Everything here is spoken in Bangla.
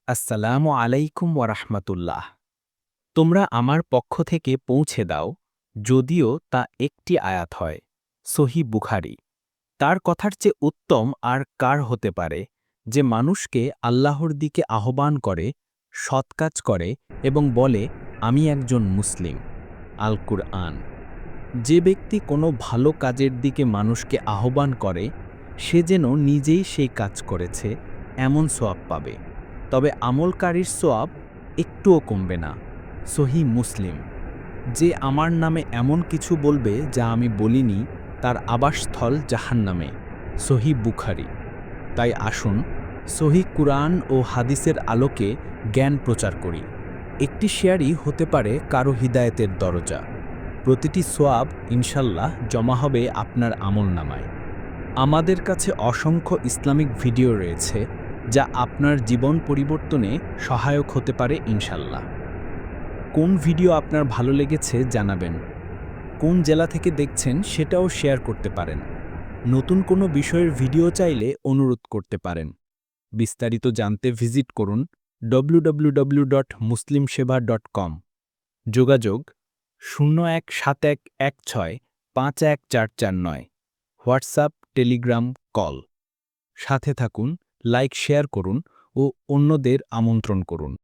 আসসালামু আলাইকুম ওয়ারাহমাতুল্লাহ। তোমরা আমার পক্ষ থেকে পৌঁছে দাও, যদিও তা একটি আয়াত হয়। সহিহ বুখারী। তার কথার চেয়ে উত্তম আর কার হতে পারে, যে মানুষকে আল্লাহর দিকে আহ্বান করে, সৎ কাজ করে এবং বলে, আমি একজন মুসলিম। আল কুরআন। যে ব্যক্তি কোনো ভালো কাজের দিকে মানুষকে আহ্বান করে, সে যেন নিজেই সেই কাজ করেছে, এমন সোয়াব পাবে। তবে আমলকারীর সোয়াব একটুও কমবে না। সহিহ মুসলিম। যে আমার নামে এমন কিছু বলবে যা আমি বলিনি, তার আবাসস্থল জাহান্নামে। সহিহ বুখারী। তাই আসুন, সহিহ কুরআন ও হাদিসের আলোকে জ্ঞান প্রচার করি। একটি শেয়ারই হতে পারে কারো হিদায়েতের দরজা। প্রতিটি সোয়াব ইনশাল্লাহ জমা হবে আপনার আমলনামায়। আমাদের কাছে অসংখ্য ইসলামিক ভিডিও রয়েছে, যা আপনার জীবন পরিবর্তনে সহায়ক হতে পারে ইনশাল্লাহ। কোন ভিডিও আপনার ভালো লেগেছে জানাবেন। কোন জেলা থেকে দেখছেন সেটাও শেয়ার করতে পারেন। নতুন কোনো বিষয়ের ভিডিও চাইলে অনুরোধ করতে পারেন। বিস্তারিত জানতে ভিজিট করুন www.muslimseba.com। যোগাযোগ 017116514449। WhatsApp, Telegram, call. সাথে থাকুন, লাইক শেয়ার করুন ও অন্যদের আমন্ত্রণ করুন।